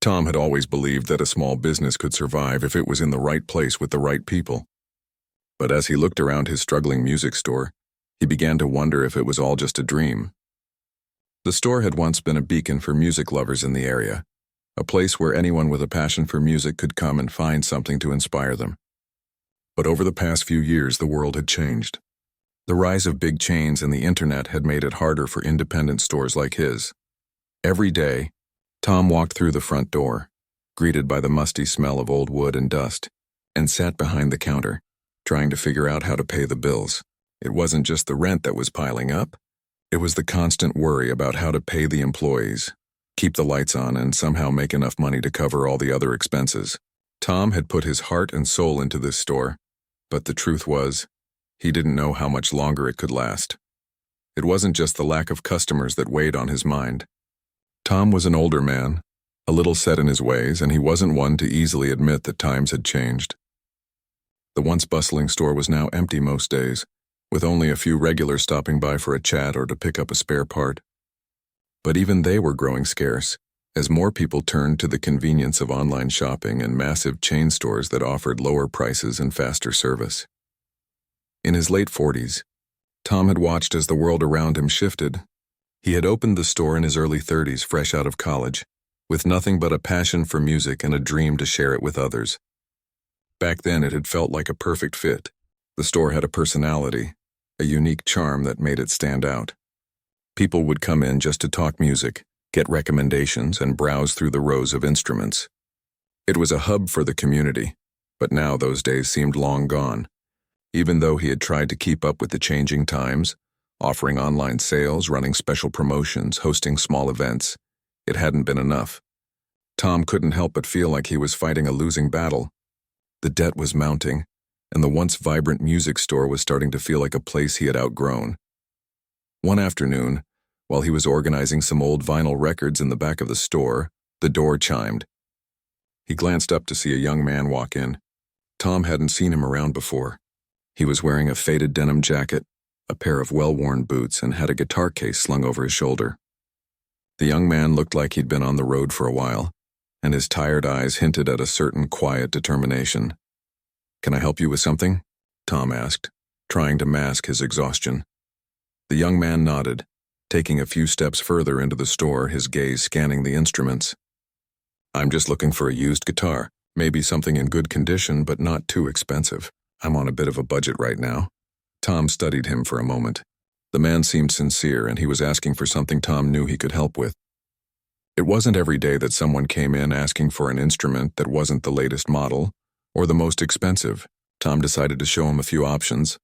Tom had always believed that a small business could survive if it was in the right place with the right people. But as he looked around his struggling music store, he began to wonder if it was all just a dream. The store had once been a beacon for music lovers in the area, a place where anyone with a passion for music could come and find something to inspire them. But over the past few years, the world had changed. The rise of big chains and the internet had made it harder for independent stores like his. Every day, Tom walked through the front door, greeted by the musty smell of old wood and dust, and sat behind the counter, trying to figure out how to pay the bills. It wasn't just the rent that was piling up. It was the constant worry about how to pay the employees, keep the lights on, and somehow make enough money to cover all the other expenses. Tom had put his heart and soul into this store, but the truth was, he didn't know how much longer it could last. It wasn't just the lack of customers that weighed on his mind. Tom was an older man, a little set in his ways, and he wasn't one to easily admit that times had changed. The once bustling store was now empty most days, with only a few regulars stopping by for a chat or to pick up a spare part. But even they were growing scarce, as more people turned to the convenience of online shopping and massive chain stores that offered lower prices and faster service. In his late 40s, Tom had watched as the world around him shifted. He had opened the store in his early 30s, fresh out of college, with nothing but a passion for music and a dream to share it with others. Back then, it had felt like a perfect fit. The store had a personality, a unique charm that made it stand out. People would come in just to talk music, get recommendations, and browse through the rows of instruments. It was a hub for the community, but now those days seemed long gone. Even though he had tried to keep up with the changing times, offering online sales, running special promotions, hosting small events, it hadn't been enough. Tom couldn't help but feel like he was fighting a losing battle. The debt was mounting, and the once vibrant music store was starting to feel like a place he had outgrown. One afternoon, while he was organizing some old vinyl records in the back of the store, the door chimed. He glanced up to see a young man walk in. Tom hadn't seen him around before. He was wearing a faded denim jacket, a pair of well-worn boots, and had a guitar case slung over his shoulder. The young man looked like he'd been on the road for a while, and his tired eyes hinted at a certain quiet determination. "Can I help you with something?" Tom asked, trying to mask his exhaustion. The young man nodded, taking a few steps further into the store, his gaze scanning the instruments. "I'm just looking for a used guitar, maybe something in good condition but not too expensive. I'm on a bit of a budget right now." Tom studied him for a moment. The man seemed sincere, and he was asking for something Tom knew he could help with. It wasn't every day that someone came in asking for an instrument that wasn't the latest model or the most expensive. Tom decided to show him a few options.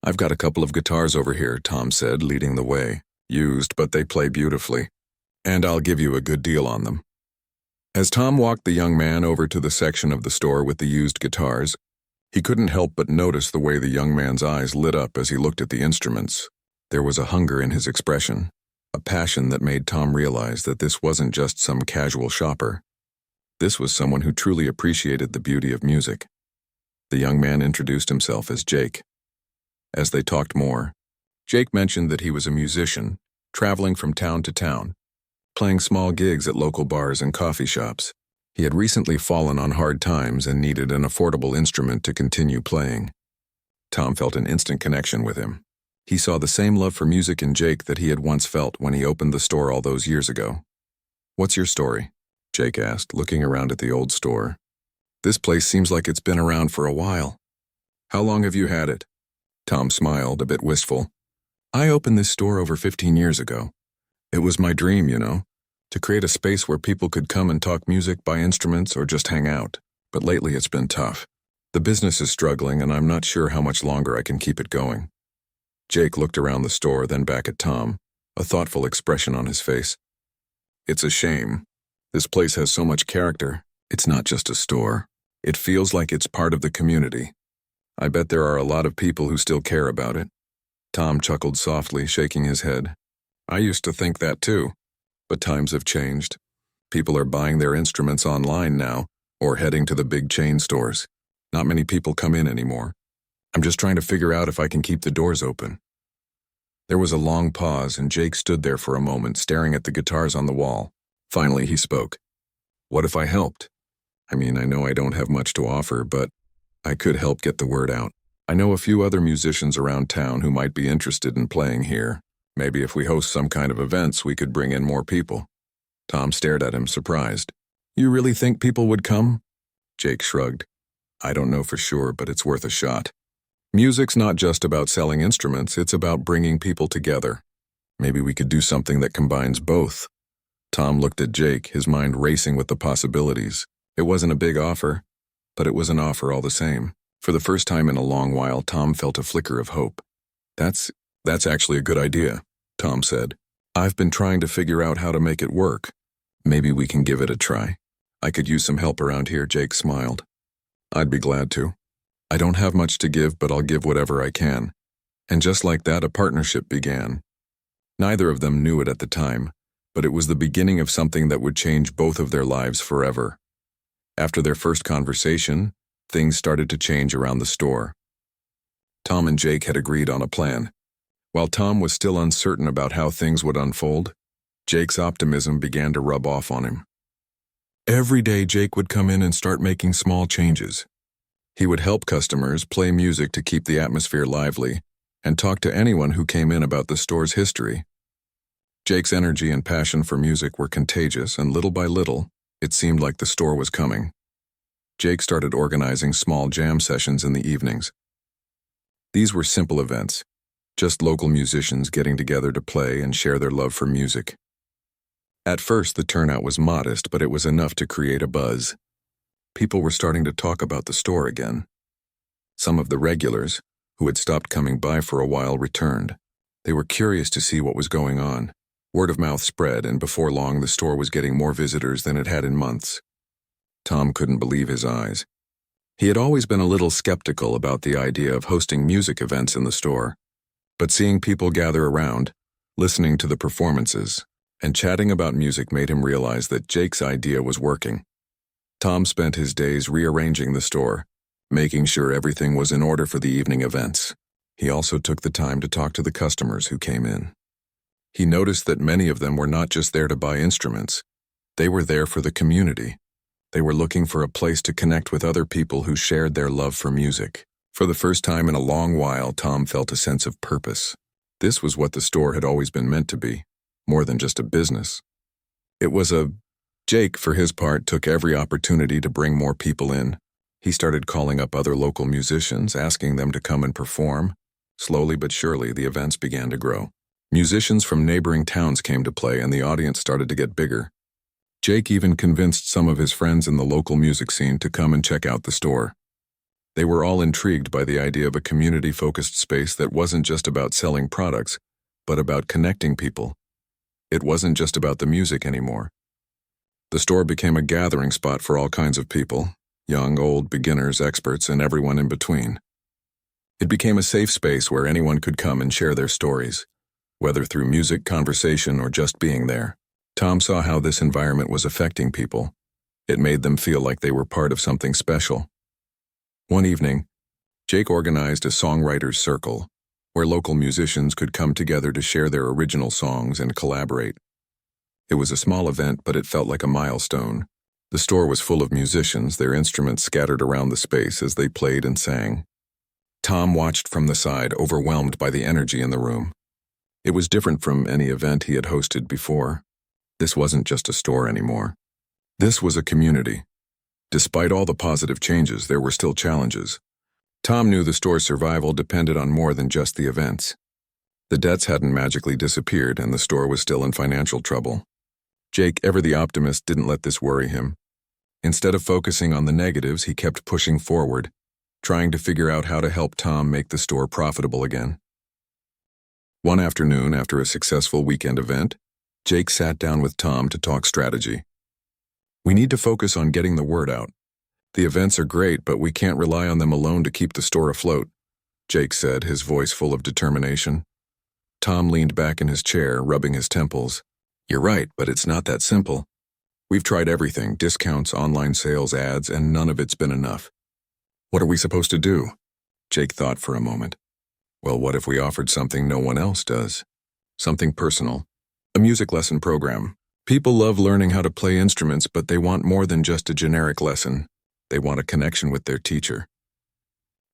"I've got a couple of guitars over here," Tom said, leading the way. "Used, but they play beautifully. And I'll give you a good deal on them." As Tom walked the young man over to the section of the store with the used guitars, he couldn't help but notice the way the young man's eyes lit up as he looked at the instruments. There was a hunger in his expression, a passion that made Tom realize that this wasn't just some casual shopper. This was someone who truly appreciated the beauty of music. The young man introduced himself as Jake. As they talked more, Jake mentioned that he was a musician, traveling from town to town, playing small gigs at local bars and coffee shops. He had recently fallen on hard times and needed an affordable instrument to continue playing. Tom felt an instant connection with him. He saw the same love for music in Jake that he had once felt when he opened the store all those years ago. "What's your story?" Jake asked, looking around at the old store. "This place seems like it's been around for a while." "How long have you had it?" Tom smiled, a bit wistful. "I opened this store over 15 years ago. It was my dream, to create a space where people could come and talk music, buy instruments, or just hang out. But lately it's been tough. The business is struggling, and I'm not sure how much longer I can keep it going." Jake looked around the store, then back at Tom, a thoughtful expression on his face. "It's a shame. This place has so much character. It's not just a store. It feels like it's part of the community. I bet there are a lot of people who still care about it." Tom chuckled softly, shaking his head. "I used to think that too. But times have changed. People are buying their instruments online now, or heading to the big chain stores. Not many people come in anymore. I'm just trying to figure out if I can keep the doors open." There was a long pause, and Jake stood there for a moment, staring at the guitars on the wall. Finally, he spoke. What if I helped? I mean, I know I don't have much to offer, but I could help get the word out. I know a few other musicians around town who might be interested in playing here. Maybe if we host some kind of events, we could bring in more people. Tom stared at him, surprised. You really think people would come? Jake shrugged. I don't know for sure, but it's worth a shot. Music's not just about selling instruments, it's about bringing people together. Maybe we could do something that combines both. Tom looked at Jake, his mind racing with the possibilities. It wasn't a big offer, but it was an offer all the same. For the first time in a long while, Tom felt a flicker of hope. That's actually a good idea, Tom said. I've been trying to figure out how to make it work. Maybe we can give it a try. I could use some help around here, Jake smiled. I'd be glad to. I don't have much to give, but I'll give whatever I can. And just like that, a partnership began. Neither of them knew it at the time, but it was the beginning of something that would change both of their lives forever. After their first conversation, things started to change around the store. Tom and Jake had agreed on a plan. While Tom was still uncertain about how things would unfold, Jake's optimism began to rub off on him. Every day, Jake would come in and start making small changes. He would help customers play music to keep the atmosphere lively and talk to anyone who came in about the store's history. Jake's energy and passion for music were contagious, and little by little, it seemed like the store was coming. Jake started organizing small jam sessions in the evenings. These were simple events, just local musicians getting together to play and share their love for music. At first, the turnout was modest, but it was enough to create a buzz. People were starting to talk about the store again. Some of the regulars, who had stopped coming by for a while, returned. They were curious to see what was going on. Word of mouth spread, and before long the store was getting more visitors than it had in months. Tom couldn't believe his eyes. He had always been a little skeptical about the idea of hosting music events in the store, but seeing people gather around, listening to the performances, and chatting about music made him realize that Jake's idea was working. Tom spent his days rearranging the store, making sure everything was in order for the evening events. He also took the time to talk to the customers who came in. He noticed that many of them were not just there to buy instruments. They were there for the community. They were looking for a place to connect with other people who shared their love for music. For the first time in a long while, Tom felt a sense of purpose. This was what the store had always been meant to be, more than just a business. Jake, for his part, took every opportunity to bring more people in. He started calling up other local musicians, asking them to come and perform. Slowly but surely, the events began to grow. Musicians from neighboring towns came to play, and the audience started to get bigger. Jake even convinced some of his friends in the local music scene to come and check out the store. They were all intrigued by the idea of a community-focused space that wasn't just about selling products, but about connecting people. It wasn't just about the music anymore. The store became a gathering spot for all kinds of people, young, old, beginners, experts, and everyone in between. It became a safe space where anyone could come and share their stories, whether through music, conversation, or just being there. Tom saw how this environment was affecting people. It made them feel like they were part of something special. One evening, Jake organized a songwriters' circle, where local musicians could come together to share their original songs and collaborate. It was a small event, but it felt like a milestone. The store was full of musicians, their instruments scattered around the space as they played and sang. Tom watched from the side, overwhelmed by the energy in the room. It was different from any event he had hosted before. This wasn't just a store anymore. This was a community. Despite all the positive changes, there were still challenges. Tom knew the store's survival depended on more than just the events. The debts hadn't magically disappeared, and the store was still in financial trouble. Jake, ever the optimist, didn't let this worry him. Instead of focusing on the negatives, he kept pushing forward, trying to figure out how to help Tom make the store profitable again. One afternoon, after a successful weekend event, Jake sat down with Tom to talk strategy. We need to focus on getting the word out. The events are great, but we can't rely on them alone to keep the store afloat, Jake said, his voice full of determination. Tom leaned back in his chair, rubbing his temples. You're right, but it's not that simple. We've tried everything, discounts, online sales, ads, and none of it's been enough. What are we supposed to do? Jake thought for a moment. Well, what if we offered something no one else does? Something personal. A music lesson program. People love learning how to play instruments, but they want more than just a generic lesson. They want a connection with their teacher.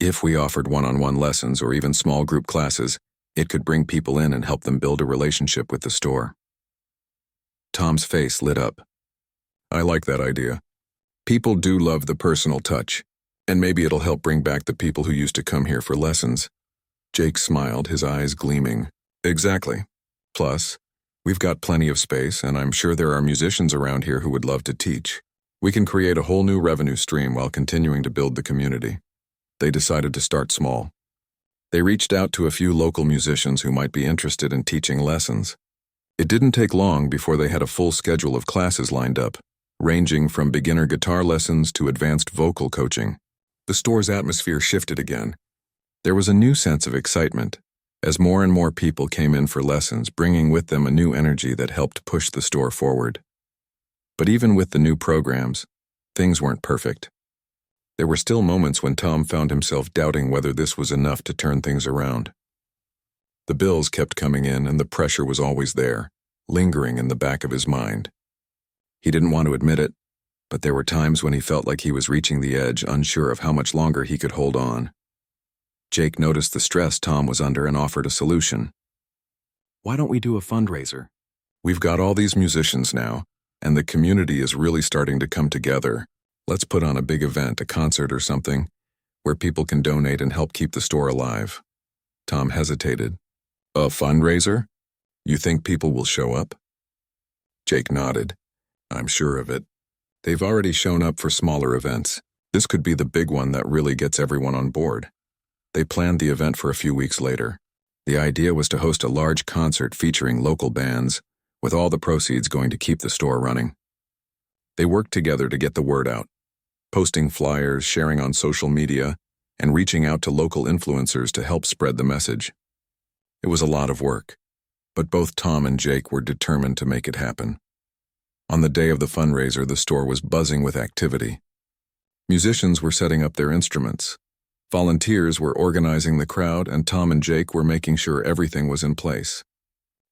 If we offered one-on-one lessons or even small group classes, it could bring people in and help them build a relationship with the store. Tom's face lit up. I like that idea. People do love the personal touch, and maybe it'll help bring back the people who used to come here for lessons. Jake smiled, his eyes gleaming. Exactly. Plus, we've got plenty of space, and I'm sure there are musicians around here who would love to teach. We can create a whole new revenue stream while continuing to build the community. They decided to start small. They reached out to a few local musicians who might be interested in teaching lessons. It didn't take long before they had a full schedule of classes lined up, ranging from beginner guitar lessons to advanced vocal coaching. The store's atmosphere shifted again. There was a new sense of excitement, as more and more people came in for lessons, bringing with them a new energy that helped push the store forward. But even with the new programs, things weren't perfect. There were still moments when Tom found himself doubting whether this was enough to turn things around. The bills kept coming in, and the pressure was always there, lingering in the back of his mind. He didn't want to admit it, but there were times when he felt like he was reaching the edge, unsure of how much longer he could hold on. Jake noticed the stress Tom was under and offered a solution. Why don't we do a fundraiser? We've got all these musicians now, and the community is really starting to come together. Let's put on a big event, a concert or something, where people can donate and help keep the store alive. Tom hesitated. A fundraiser? You think people will show up? Jake nodded. I'm sure of it. They've already shown up for smaller events. This could be the big one that really gets everyone on board. They planned the event for a few weeks later. The idea was to host a large concert featuring local bands, with all the proceeds going to keep the store running. They worked together to get the word out, posting flyers, sharing on social media, and reaching out to local influencers to help spread the message. It was a lot of work, but both Tom and Jake were determined to make it happen. On the day of the fundraiser, the store was buzzing with activity. Musicians were setting up their instruments. Volunteers were organizing the crowd, and Tom and Jake were making sure everything was in place.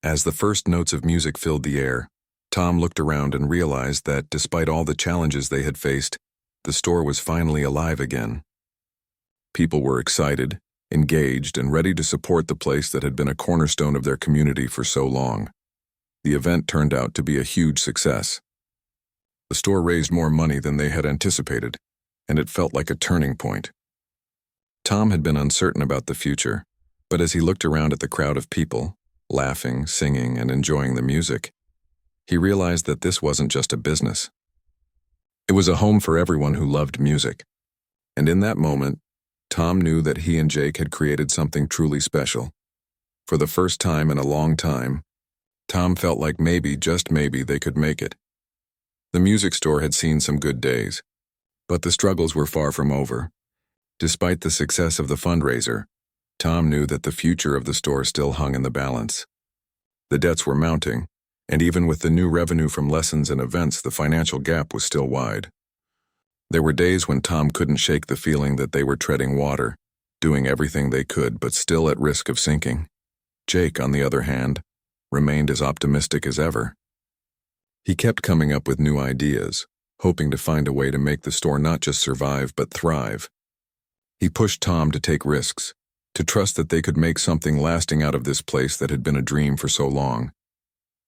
As the first notes of music filled the air, Tom looked around and realized that despite all the challenges they had faced, the store was finally alive again. People were excited, engaged, and ready to support the place that had been a cornerstone of their community for so long. The event turned out to be a huge success. The store raised more money than they had anticipated, and it felt like a turning point. Tom had been uncertain about the future, but as he looked around at the crowd of people, laughing, singing, and enjoying the music, he realized that this wasn't just a business. It was a home for everyone who loved music. And in that moment, Tom knew that he and Jake had created something truly special. For the first time in a long time, Tom felt like maybe, just maybe, they could make it. The music store had seen some good days, but the struggles were far from over. Despite the success of the fundraiser, Tom knew that the future of the store still hung in the balance. The debts were mounting, and even with the new revenue from lessons and events, the financial gap was still wide. There were days when Tom couldn't shake the feeling that they were treading water, doing everything they could, but still at risk of sinking. Jake, on the other hand, remained as optimistic as ever. He kept coming up with new ideas, hoping to find a way to make the store not just survive, but thrive. He pushed Tom to take risks, to trust that they could make something lasting out of this place that had been a dream for so long.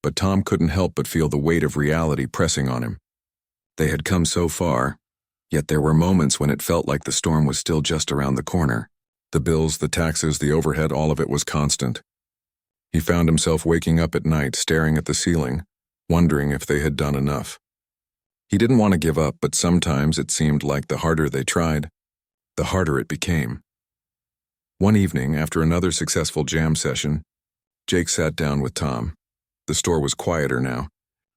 But Tom couldn't help but feel the weight of reality pressing on him. They had come so far, yet there were moments when it felt like the storm was still just around the corner. The bills, the taxes, the overhead, all of it was constant. He found himself waking up at night, staring at the ceiling, wondering if they had done enough. He didn't want to give up, but sometimes it seemed like the harder they tried, the harder it became. One evening, after another successful jam session, Jake sat down with Tom. The store was quieter now,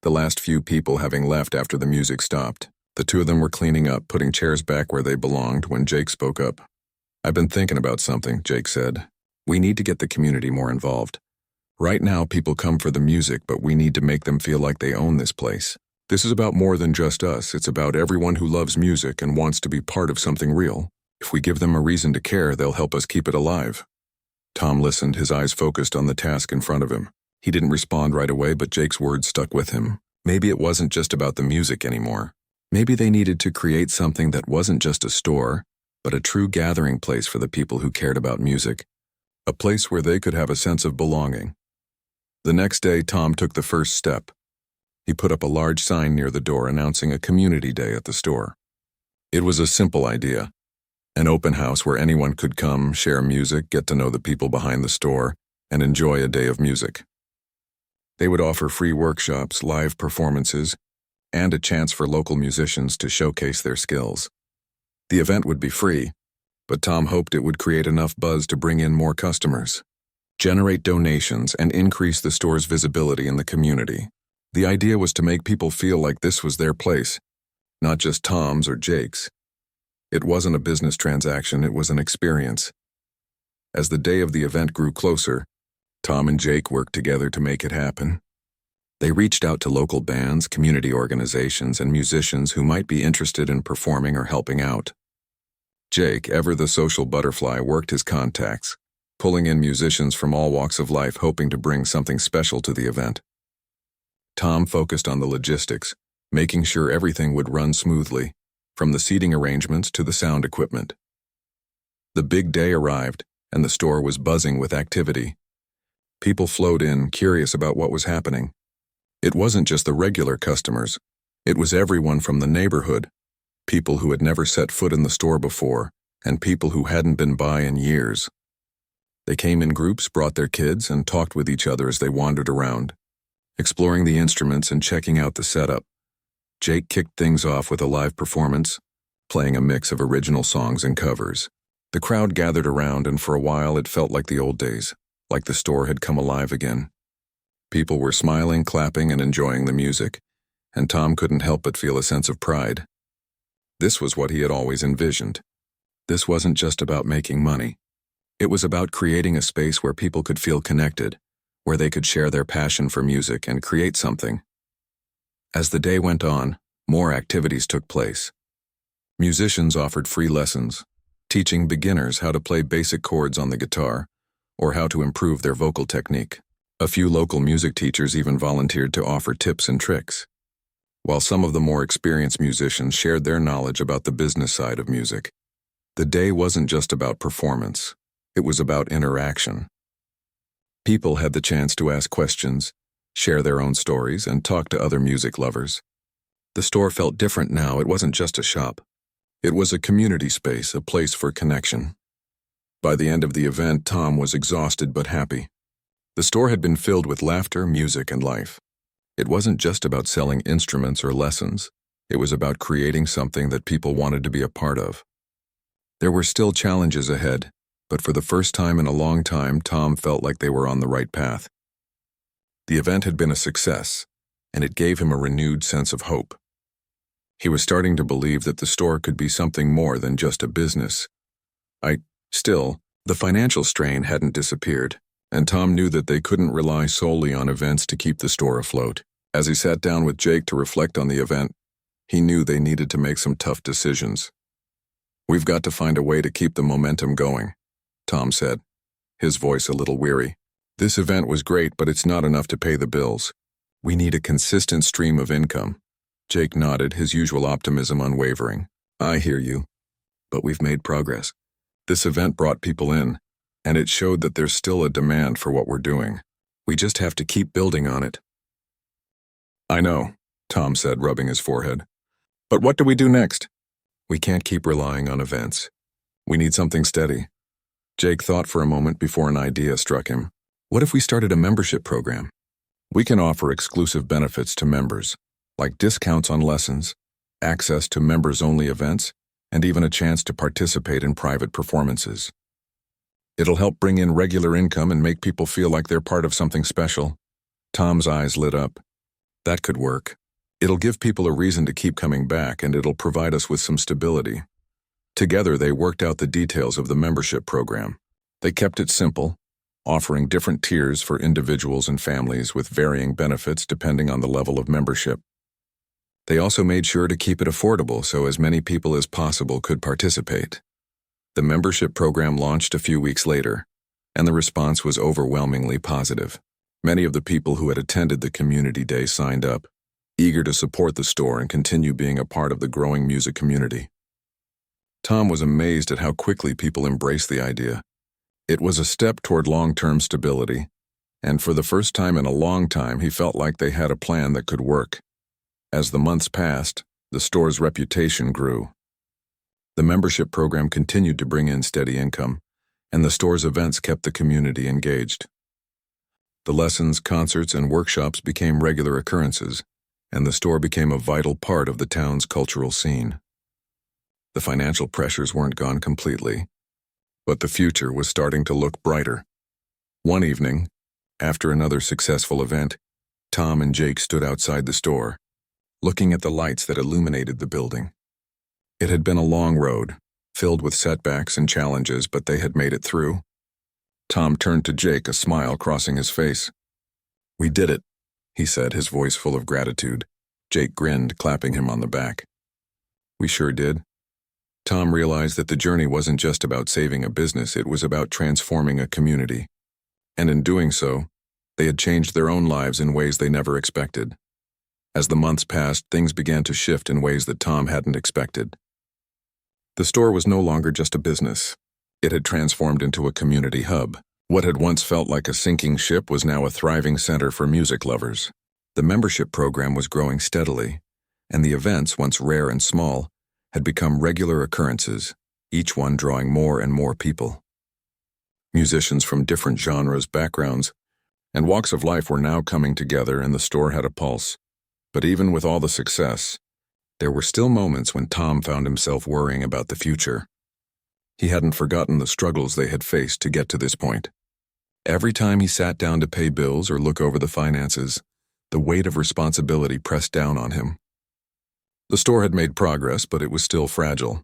the last few people having left after the music stopped. The two of them were cleaning up, putting chairs back where they belonged, when Jake spoke up. I've been thinking about something, Jake said. We need to get the community more involved. Right now, people come for the music, but we need to make them feel like they own this place. This is about more than just us. It's about everyone who loves music and wants to be part of something real. If we give them a reason to care, they'll help us keep it alive. Tom listened, his eyes focused on the task in front of him. He didn't respond right away, but Jake's words stuck with him. Maybe it wasn't just about the music anymore. Maybe they needed to create something that wasn't just a store, but a true gathering place for the people who cared about music. A place where they could have a sense of belonging. The next day, Tom took the first step. He put up a large sign near the door announcing a community day at the store. It was a simple idea. An open house where anyone could come, share music, get to know the people behind the store, and enjoy a day of music. They would offer free workshops, live performances, and a chance for local musicians to showcase their skills. The event would be free, but Tom hoped it would create enough buzz to bring in more customers, generate donations, and increase the store's visibility in the community. The idea was to make people feel like this was their place, not just Tom's or Jake's. It wasn't a business transaction, it was an experience. As the day of the event grew closer, Tom and Jake worked together to make it happen. They reached out to local bands, community organizations, and musicians who might be interested in performing or helping out. Jake, ever the social butterfly, worked his contacts, pulling in musicians from all walks of life, hoping to bring something special to the event. Tom focused on the logistics, making sure everything would run smoothly, from the seating arrangements to the sound equipment. The big day arrived, and the store was buzzing with activity. People flowed in, curious about what was happening. It wasn't just the regular customers. It was everyone from the neighborhood, people who had never set foot in the store before, and people who hadn't been by in years. They came in groups, brought their kids, and talked with each other as they wandered around, exploring the instruments and checking out the setup. Jake kicked things off with a live performance, playing a mix of original songs and covers. The crowd gathered around, and for a while it felt like the old days, like the store had come alive again. People were smiling, clapping, and enjoying the music, and Tom couldn't help but feel a sense of pride. This was what he had always envisioned. This wasn't just about making money. It was about creating a space where people could feel connected, where they could share their passion for music and create something. As the day went on, more activities took place. Musicians offered free lessons, teaching beginners how to play basic chords on the guitar, or how to improve their vocal technique. A few local music teachers even volunteered to offer tips and tricks, while some of the more experienced musicians shared their knowledge about the business side of music. The day wasn't just about performance, it was about interaction. People had the chance to ask questions, share their own stories, and talk to other music lovers. The store felt different now. It wasn't just a shop. It was a community space, a place for connection. By the end of the event, Tom was exhausted but happy. The store had been filled with laughter, music, and life. It wasn't just about selling instruments or lessons. It was about creating something that people wanted to be a part of. There were still challenges ahead, but for the first time in a long time, Tom felt like they were on the right path. The event had been a success, and it gave him a renewed sense of hope. He was starting to believe that the store could be something more than just a business. Still, the financial strain hadn't disappeared, and Tom knew that they couldn't rely solely on events to keep the store afloat. As he sat down with Jake to reflect on the event, he knew they needed to make some tough decisions. "We've got to find a way to keep the momentum going," Tom said, his voice a little weary. "This event was great, but it's not enough to pay the bills. We need a consistent stream of income." Jake nodded, his usual optimism unwavering. "I hear you, but we've made progress. This event brought people in, and it showed that there's still a demand for what we're doing. We just have to keep building on it." "I know," Tom said, rubbing his forehead. "But what do we do next?" "We can't keep relying on events. We need something steady." Jake thought for a moment before an idea struck him. "What if we started a membership program? We can offer exclusive benefits to members, like discounts on lessons, access to members-only events, and even a chance to participate in private performances. It'll help bring in regular income and make people feel like they're part of something special." Tom's eyes lit up. "That could work. It'll give people a reason to keep coming back, and it'll provide us with some stability." Together, they worked out the details of the membership program. They kept it simple, offering different tiers for individuals and families with varying benefits depending on the level of membership. They also made sure to keep it affordable so as many people as possible could participate. The membership program launched a few weeks later, and the response was overwhelmingly positive. Many of the people who had attended the community day signed up, eager to support the store and continue being a part of the growing music community. Tom was amazed at how quickly people embraced the idea. It was a step toward long-term stability, and for the first time in a long time, he felt like they had a plan that could work. As the months passed, the store's reputation grew. The membership program continued to bring in steady income, and the store's events kept the community engaged. The lessons, concerts, and workshops became regular occurrences, and the store became a vital part of the town's cultural scene. The financial pressures weren't gone completely, but the future was starting to look brighter. One evening, after another successful event, Tom and Jake stood outside the store, looking at the lights that illuminated the building. It had been a long road, filled with setbacks and challenges, but they had made it through. Tom turned to Jake, a smile crossing his face. "We did it," he said, his voice full of gratitude. Jake grinned, clapping him on the back. "We sure did." Tom realized that the journey wasn't just about saving a business, it was about transforming a community. And in doing so, they had changed their own lives in ways they never expected. As the months passed, things began to shift in ways that Tom hadn't expected. The store was no longer just a business. It had transformed into a community hub. What had once felt like a sinking ship was now a thriving center for music lovers. The membership program was growing steadily, and the events, once rare and small, had become regular occurrences, each one drawing more and more people. Musicians from different genres, backgrounds, and walks of life were now coming together, and the store had a pulse. But even with all the success, there were still moments when Tom found himself worrying about the future. He hadn't forgotten the struggles they had faced to get to this point. Every time he sat down to pay bills or look over the finances, the weight of responsibility pressed down on him. The store had made progress, but it was still fragile.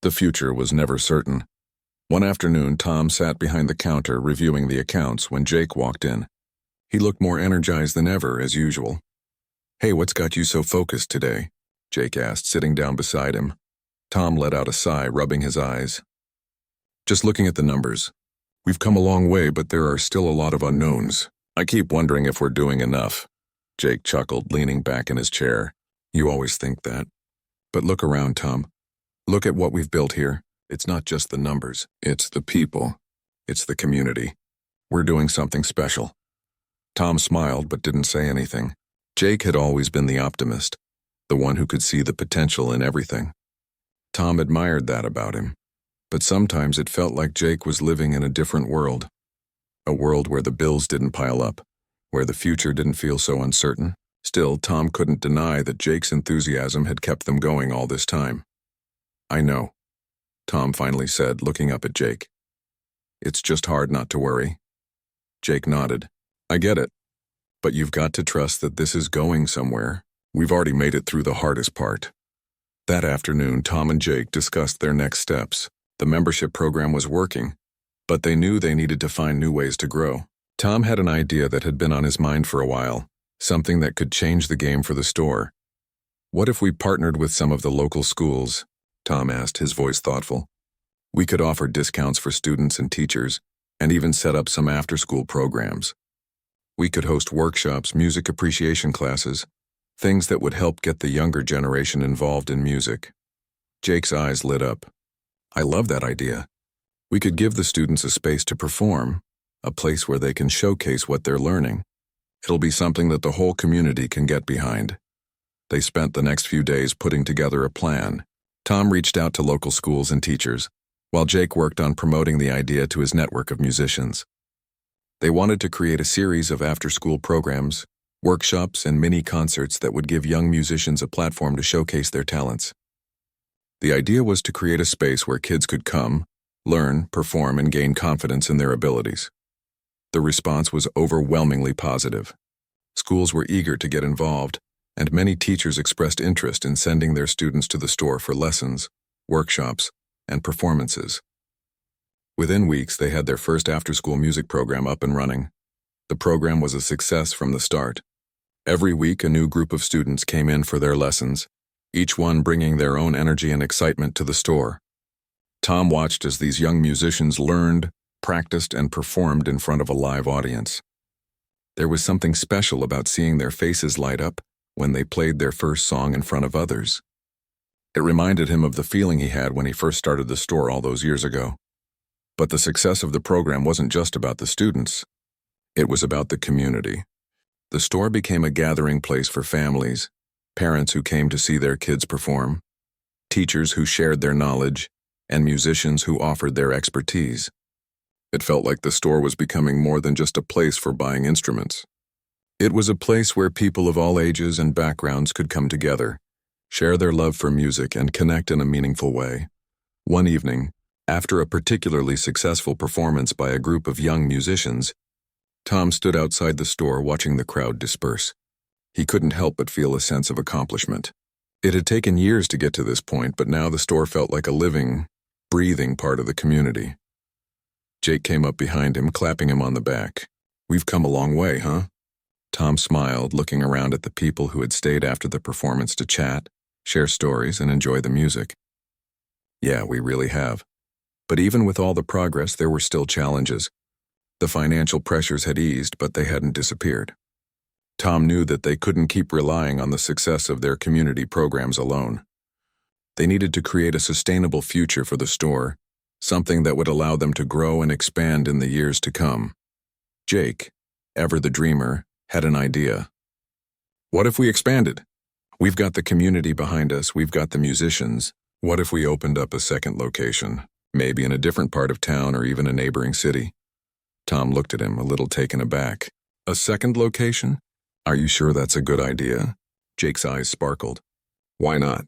The future was never certain. One afternoon, Tom sat behind the counter reviewing the accounts when Jake walked in. He looked more energized than ever, as usual. "Hey, what's got you so focused today?" Jake asked, sitting down beside him. Tom let out a sigh, rubbing his eyes. "Just looking at the numbers. We've come a long way, but there are still a lot of unknowns. I keep wondering if we're doing enough." Jake chuckled, leaning back in his chair. "You always think that. But look around, Tom. Look at what we've built here. It's not just the numbers. It's the people. It's the community. We're doing something special." Tom smiled but didn't say anything. Jake had always been the optimist, the one who could see the potential in everything. Tom admired that about him. But sometimes it felt like Jake was living in a different world. A world where the bills didn't pile up, where the future didn't feel so uncertain. Still, Tom couldn't deny that Jake's enthusiasm had kept them going all this time. "I know," Tom finally said, looking up at Jake. "It's just hard not to worry." Jake nodded. "I get it. But you've got to trust that this is going somewhere. We've already made it through the hardest part." That afternoon, Tom and Jake discussed their next steps. The membership program was working, but they knew they needed to find new ways to grow. Tom had an idea that had been on his mind for a while, something that could change the game for the store. "What if we partnered with some of the local schools?" Tom asked, his voice thoughtful. "We could offer discounts for students and teachers, and even set up some after-school programs. We could host workshops, music appreciation classes, things that would help get the younger generation involved in music." Jake's eyes lit up. "I love that idea. We could give the students a space to perform, a place where they can showcase what they're learning. It'll be something that the whole community can get behind." They spent the next few days putting together a plan. Tom reached out to local schools and teachers, while Jake worked on promoting the idea to his network of musicians. They wanted to create a series of after-school programs, workshops, and mini-concerts that would give young musicians a platform to showcase their talents. The idea was to create a space where kids could come, learn, perform, and gain confidence in their abilities. The response was overwhelmingly positive. Schools were eager to get involved, and many teachers expressed interest in sending their students to the store for lessons, workshops, and performances. Within weeks, they had their first after-school music program up and running. The program was a success from the start. Every week, a new group of students came in for their lessons, each one bringing their own energy and excitement to the store. Tom watched as these young musicians learned, practiced, and performed in front of a live audience. There was something special about seeing their faces light up when they played their first song in front of others. It reminded him of the feeling he had when he first started the store all those years ago. But the success of the program wasn't just about the students. It was about the community. The store became a gathering place for families, parents who came to see their kids perform, teachers who shared their knowledge, and musicians who offered their expertise. It felt like the store was becoming more than just a place for buying instruments. It was a place where people of all ages and backgrounds could come together, share their love for music, and connect in a meaningful way. One evening, after a particularly successful performance by a group of young musicians, Tom stood outside the store watching the crowd disperse. He couldn't help but feel a sense of accomplishment. It had taken years to get to this point, but now the store felt like a living, breathing part of the community. Jake came up behind him, clapping him on the back. "We've come a long way, huh?" Tom smiled, looking around at the people who had stayed after the performance to chat, share stories, and enjoy the music. "Yeah, we really have." But even with all the progress, there were still challenges. The financial pressures had eased, but they hadn't disappeared. Tom knew that they couldn't keep relying on the success of their community programs alone. They needed to create a sustainable future for the store, something that would allow them to grow and expand in the years to come. Jake, ever the dreamer, had an idea. "What if we expanded? We've got the community behind us, we've got the musicians. What if we opened up a second location, maybe in a different part of town or even a neighboring city?" Tom looked at him, a little taken aback. "A second location? Are you sure that's a good idea?" Jake's eyes sparkled. "Why not?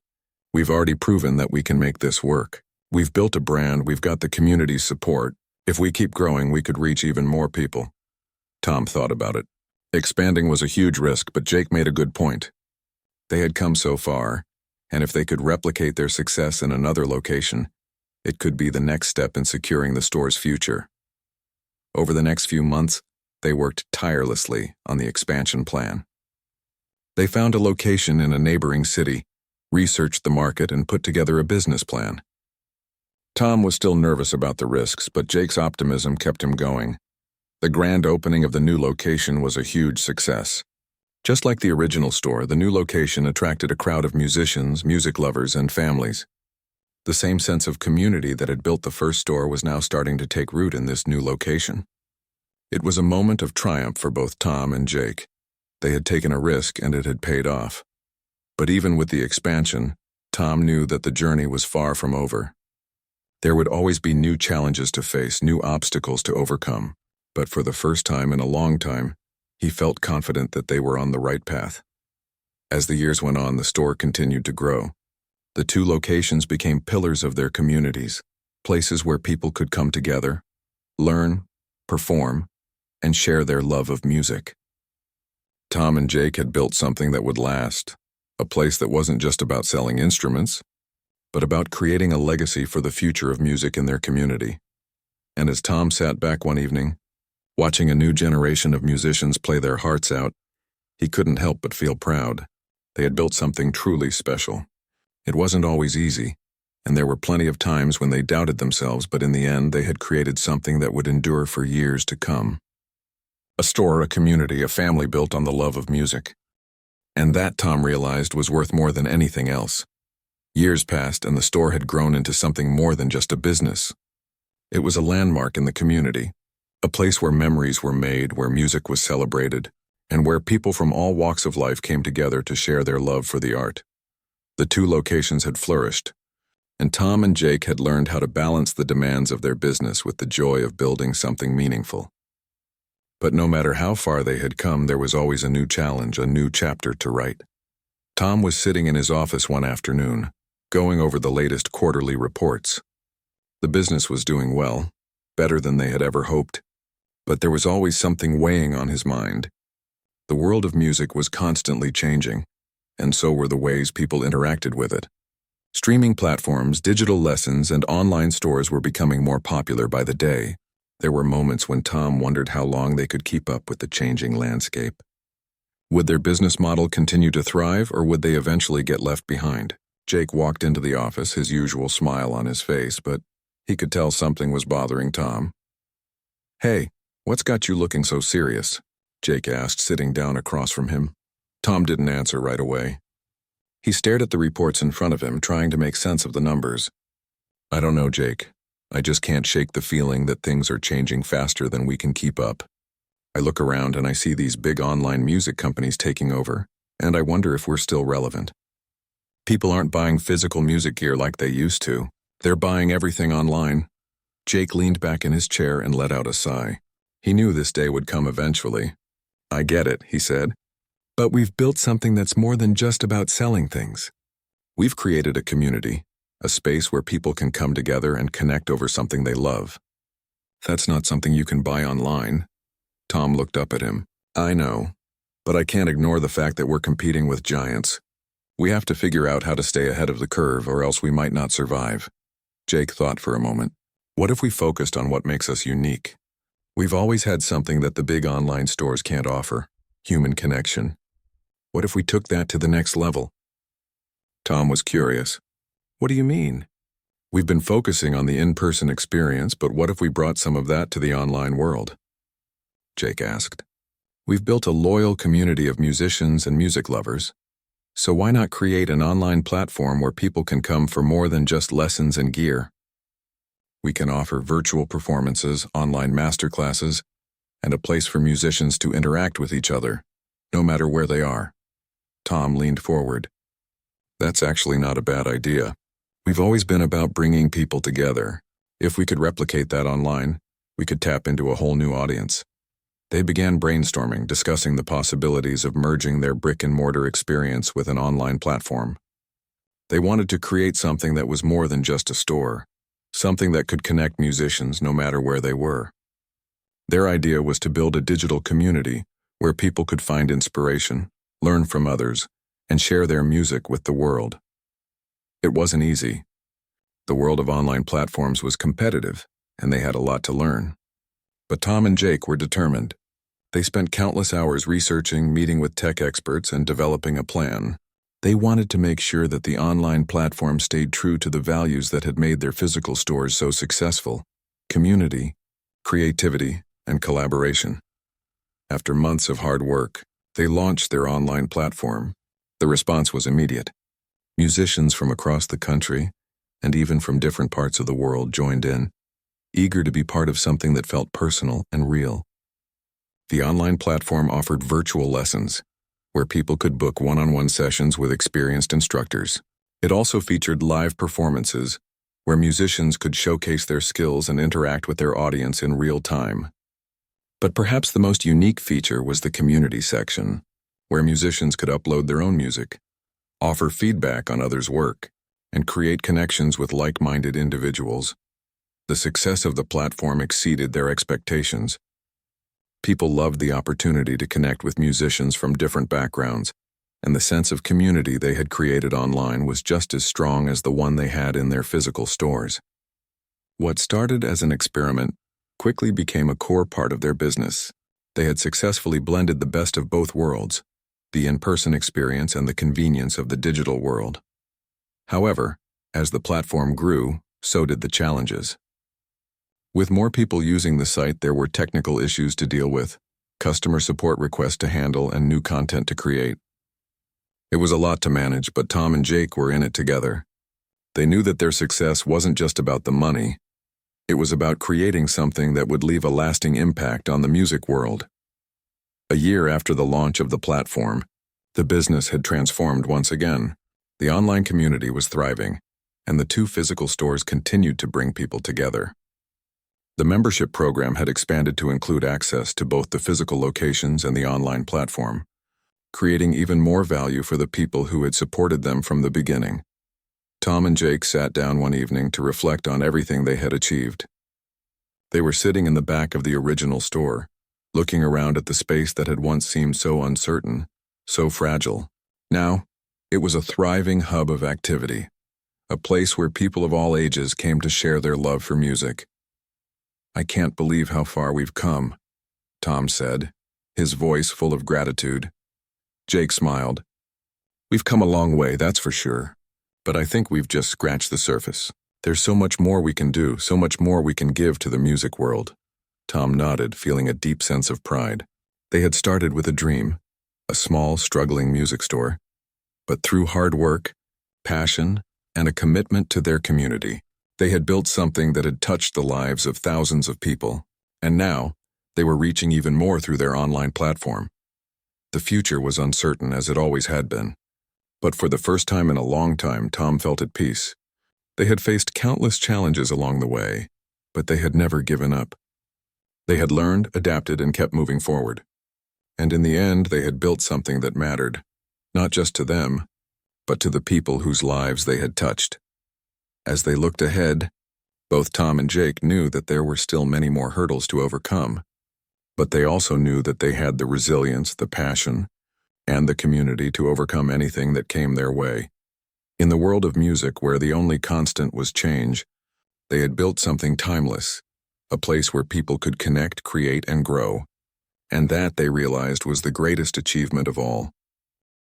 We've already proven that we can make this work. We've built a brand, we've got the community's support. If we keep growing, we could reach even more people." Tom thought about it. Expanding was a huge risk, but Jake made a good point. They had come so far, and if they could replicate their success in another location, it could be the next step in securing the store's future. Over the next few months, they worked tirelessly on the expansion plan. They found a location in a neighboring city, researched the market, and put together a business plan. Tom was still nervous about the risks, but Jake's optimism kept him going. The grand opening of the new location was a huge success. Just like the original store, the new location attracted a crowd of musicians, music lovers, and families. The same sense of community that had built the first store was now starting to take root in this new location. It was a moment of triumph for both Tom and Jake. They had taken a risk and it had paid off. But even with the expansion, Tom knew that the journey was far from over. There would always be new challenges to face, new obstacles to overcome. But for the first time in a long time, he felt confident that they were on the right path. As the years went on, the store continued to grow. The two locations became pillars of their communities, places where people could come together, learn, perform, and share their love of music. Tom and Jake had built something that would last, a place that wasn't just about selling instruments, but about creating a legacy for the future of music in their community. And as Tom sat back one evening, watching a new generation of musicians play their hearts out, he couldn't help but feel proud. They had built something truly special. It wasn't always easy, and there were plenty of times when they doubted themselves, but in the end they had created something that would endure for years to come. A store, a community, a family built on the love of music. And that, Tom realized, was worth more than anything else. Years passed and the store had grown into something more than just a business. It was a landmark in the community, a place where memories were made, where music was celebrated, and where people from all walks of life came together to share their love for the art. The two locations had flourished, and Tom and Jake had learned how to balance the demands of their business with the joy of building something meaningful. But no matter how far they had come, there was always a new challenge, a new chapter to write. Tom was sitting in his office one afternoon, going over the latest quarterly reports. The business was doing well, better than they had ever hoped, but there was always something weighing on his mind. The world of music was constantly changing, and so were the ways people interacted with it. Streaming platforms, digital lessons, and online stores were becoming more popular by the day. There were moments when Tom wondered how long they could keep up with the changing landscape. Would their business model continue to thrive, or would they eventually get left behind? Jake walked into the office, his usual smile on his face, but he could tell something was bothering Tom. "Hey, what's got you looking so serious?" Jake asked, sitting down across from him. Tom didn't answer right away. He stared at the reports in front of him, trying to make sense of the numbers. I don't know, Jake. I just can't shake the feeling that things are changing faster than we can keep up. I look around and I see these big online music companies taking over, and I wonder if we're still relevant. People aren't buying physical music gear like they used to. They're buying everything online. Jake leaned back in his chair and let out a sigh. He knew this day would come eventually. I get it, he said. But we've built something that's more than just about selling things. We've created a community, a space where people can come together and connect over something they love. That's not something you can buy online. Tom looked up at him. I know, but I can't ignore the fact that we're competing with giants. We have to figure out how to stay ahead of the curve, or else we might not survive. Jake thought for a moment. What if we focused on what makes us unique? We've always had something that the big online stores can't offer: human connection. What if we took that to the next level? Tom was curious. What do you mean? We've been focusing on the in-person experience, but what if we brought some of that to the online world? Jake asked. We've built a loyal community of musicians and music lovers. So why not create an online platform where people can come for more than just lessons and gear? We can offer virtual performances, online masterclasses, and a place for musicians to interact with each other, no matter where they are. Tom leaned forward. That's actually not a bad idea. We've always been about bringing people together. If we could replicate that online, we could tap into a whole new audience. They began brainstorming, discussing the possibilities of merging their brick-and-mortar experience with an online platform. They wanted to create something that was more than just a store, something that could connect musicians no matter where they were. Their idea was to build a digital community where people could find inspiration, learn from others, and share their music with the world. It wasn't easy. The world of online platforms was competitive, and they had a lot to learn. But Tom and Jake were determined. They spent countless hours researching, meeting with tech experts, and developing a plan. They wanted to make sure that the online platform stayed true to the values that had made their physical stores so successful: community, creativity, and collaboration. After months of hard work, they launched their online platform. The response was immediate. Musicians from across the country, and even from different parts of the world, joined in, eager to be part of something that felt personal and real. The online platform offered virtual lessons, where people could book one-on-one sessions with experienced instructors. It also featured live performances, where musicians could showcase their skills and interact with their audience in real time. But perhaps the most unique feature was the community section, where musicians could upload their own music, offer feedback on others' work, and create connections with like-minded individuals. The success of the platform exceeded their expectations. People loved the opportunity to connect with musicians from different backgrounds, and the sense of community they had created online was just as strong as the one they had in their physical stores. What started as an experiment quickly became a core part of their business. They had successfully blended the best of both worlds, the in-person experience and the convenience of the digital world. However, as the platform grew, so did the challenges. With more people using the site, there were technical issues to deal with, customer support requests to handle, and new content to create. It was a lot to manage, but Tom and Jake were in it together. They knew that their success wasn't just about the money. It was about creating something that would leave a lasting impact on the music world. A year after the launch of the platform, the business had transformed once again. The online community was thriving, and the two physical stores continued to bring people together. The membership program had expanded to include access to both the physical locations and the online platform, creating even more value for the people who had supported them from the beginning. Tom and Jake sat down one evening to reflect on everything they had achieved. They were sitting in the back of the original store, looking around at the space that had once seemed so uncertain, so fragile. Now, it was a thriving hub of activity, a place where people of all ages came to share their love for music. I can't believe how far we've come, Tom said, his voice full of gratitude. Jake smiled. We've come a long way, that's for sure. But I think we've just scratched the surface. There's so much more we can do, so much more we can give to the music world. Tom nodded, feeling a deep sense of pride. They had started with a dream a small, struggling music store. But through hard work, passion, and a commitment to their community, they had built something that had touched the lives of thousands of people. And now, they were reaching even more through their online platform. The future was uncertain, as it always had been. But for the first time in a long time, Tom felt at peace. They had faced countless challenges along the way, but they had never given up. They had learned, adapted, and kept moving forward. And in the end, they had built something that mattered, not just to them, but to the people whose lives they had touched. As they looked ahead, both Tom and Jake knew that there were still many more hurdles to overcome, but they also knew that they had the resilience, the passion, and the community to overcome anything that came their way. In the world of music, where the only constant was change, they had built something timeless, a place where people could connect, create, and grow. And that, they realized, was the greatest achievement of all.